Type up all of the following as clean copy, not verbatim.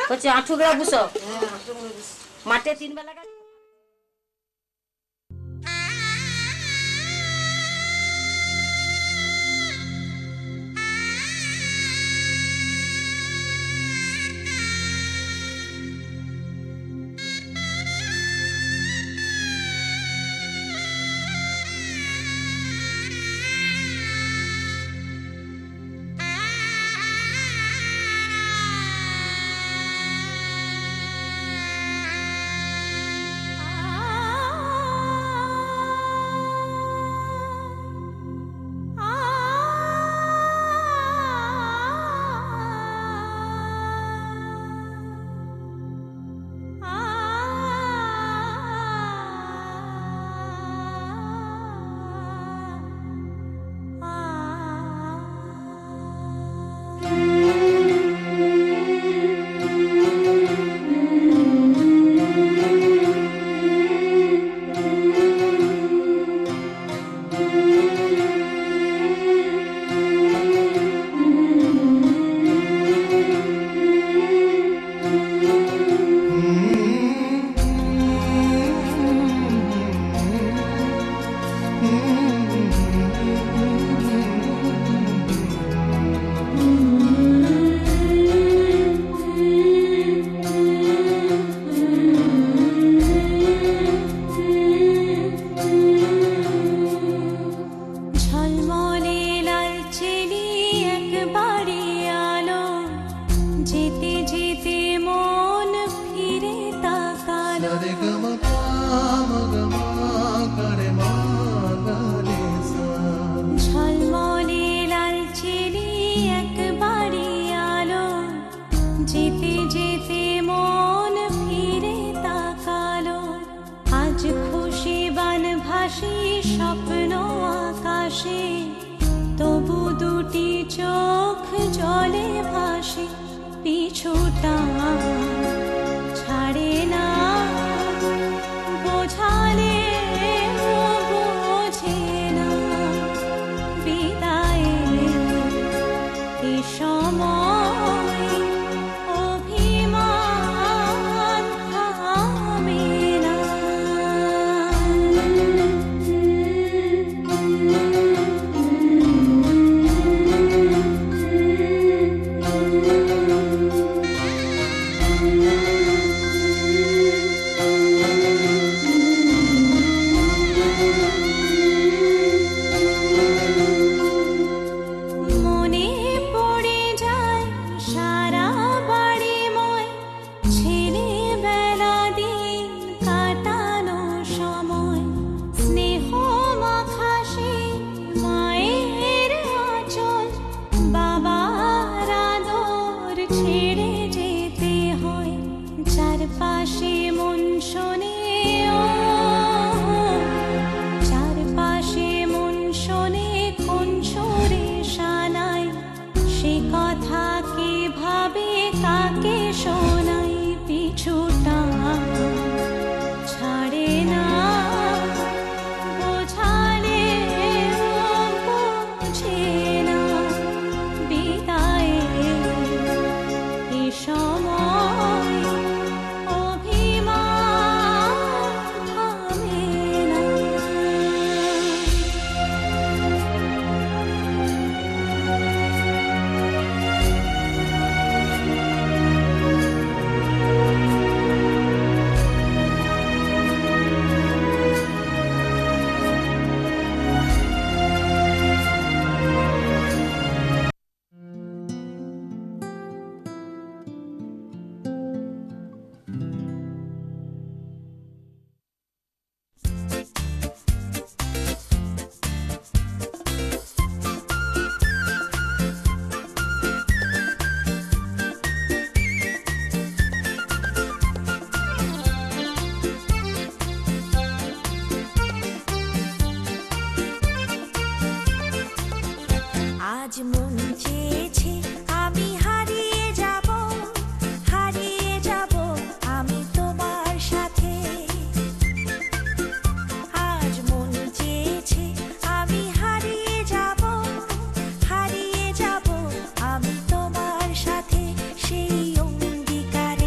হচ্ছে আঁঠু বেড়া বুঝো মাঠে 3 বেলা যেতে যেতে মন ফিরে তাকালো আজ খুশি বান ভাসি স্বপ্ন আকাশে তবু দুটি চোখ জলে ভাসে পিছুটা ছাড়ে না বোঝালে বোঝে না বিদায়ে এ সময় আজ মন চেয়েছে আমি হারিয়ে যাব আমি তোমার সাথে আজ মন চেয়েছে আমি হারিয়ে যাব আমি তোমার সাথে সেই অঙ্গীকারে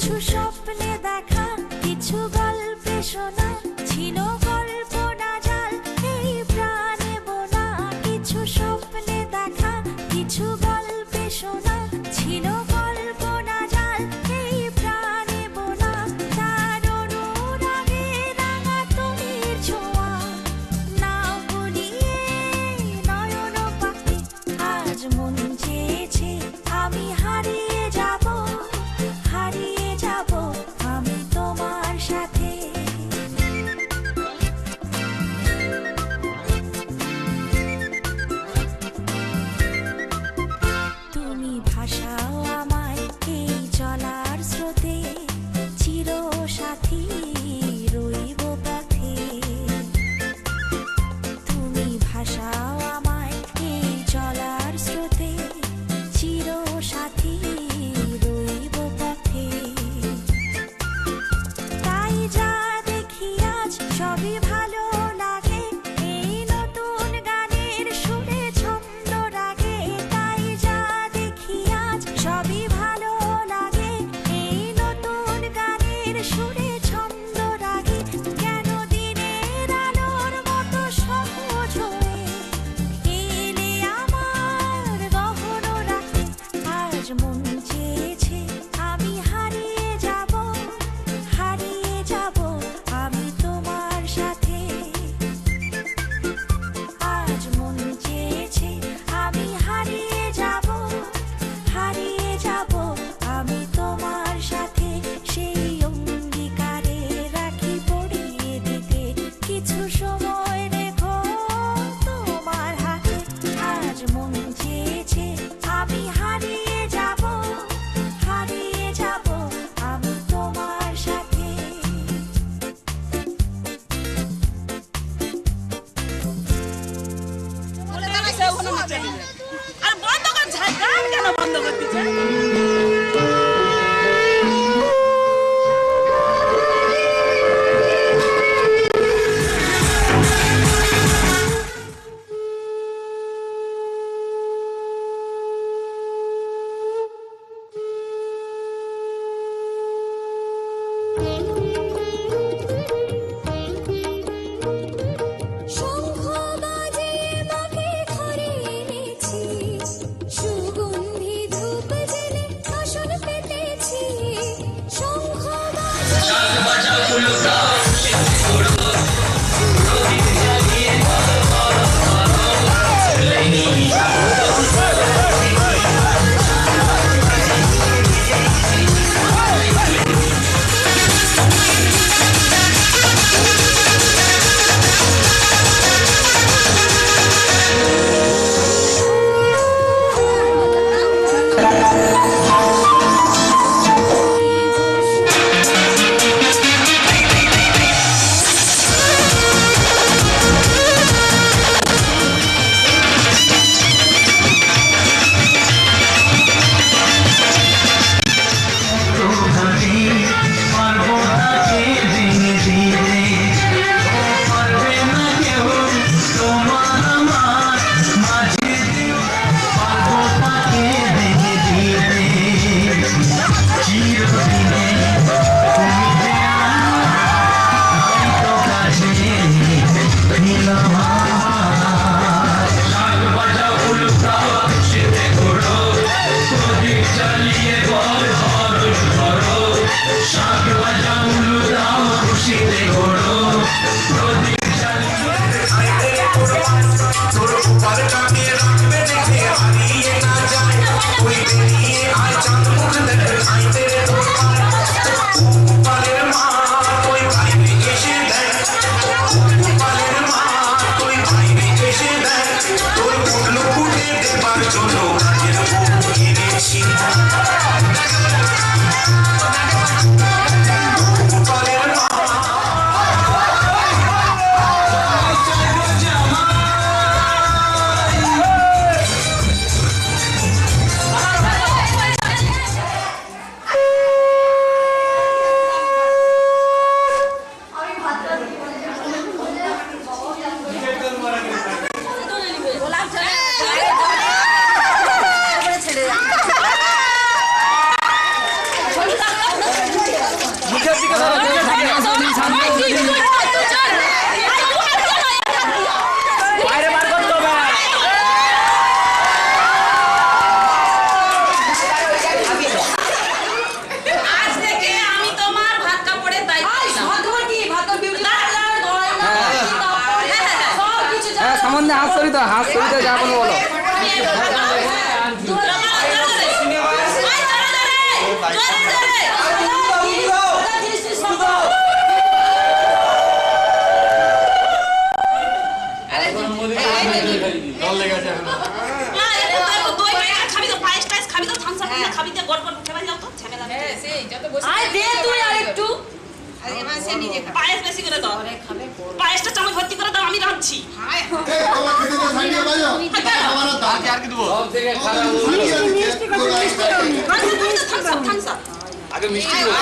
কিছু স্বপ্নে দেখা, কিছু গল্পে শোনা, ছিল কল্পনা জাল এই প্রাণে বোনা। কিছু স্বপ্নে দেখা, কিছু গল্পে শোনা, ছিল কল্পনা জাল এই প্রাণে বোনা। তার অনুরাগে রাঙা তুলির ছোঁয়া, না ভুলিয়ে নয়ন পাখি। আজ মন চেয়েছে আমি হারিয়ে যাব, হারিয়ে যাব আমি তোমার সাথে। তুমি ভাসাও আমায় এই চলার স্রোতে, চির সাথী রইব পথে। তুমি ভাসাও আমায় এই চলার স্রোতে, চির সাথী রইব পথে। তাই যা দেখি আজ সবই ভালো লাগে, এই নতুন গানের সুরে ছন্দ রাগে। তাই যা দেখি আজ সবই ভালো লাগে, এই নতুন গানের সুরে ছন্দ রাগে। কেন দিনের আলোর মতো সহজ হয়ে এলে আমার গহন রাতে। আজ মন চেয়েছে আমি হারিয়ে যাব, হারিয়ে যাব আমি তোমার সাথে। আজ মন চেয়েছে আমি হারিয়ে যাব, হারিয়ে যাব আমি তোমার সাথে। সেই অঙ্গীকারে রাখি পড়িয়ে দিতে, কিছু সময় রেখো তোমার হাতে। আজ মন চেয়েছে আমি হারিয়ে যাব, হারিয়ে যাব আমি তোমার সাথে। আর বন্ধ করছে, গান কেন বন্ধ করতেছে? শঙ্খ বাজিয়ে মাকে ঘরে এনেছি, সুগন্ধি ধূপ জেলে আসন পেতেছি। শঙ্খ বাজিয়ে না হাত সরিতে যা বলো বলো। পায়েস বেশি করে দাও, পায়েসটা চামচ ভর্তি করে দাও, আমি রাঁধছি। সব থেকে খারাপ থামস আপ। আগে মিষ্টি দেবো।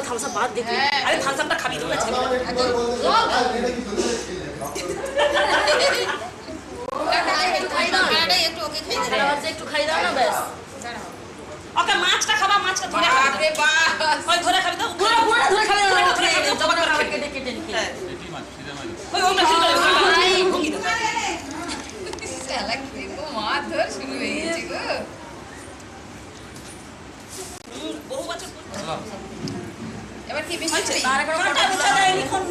থামস আপ বাদ দেখি, আরে থামস আপটা খাবি তো না একটু খাই দাও না ব্যাস। ওকে মাছটা খাবা, মাছটা ধরে খাবে, ওই ধরে খাবি তো, পুরো পুরো ধরে খাবে না, ধরে খাবি তো, জবাব করে কেটে কেটে নিয়ে হ্যাঁ ওই ওটা ঠিক করে ভঙ্গি দাও। বহু বছর এবার কি বেশি হয়েছে তার এখন কাঁটা বুঝা যায়নি কোন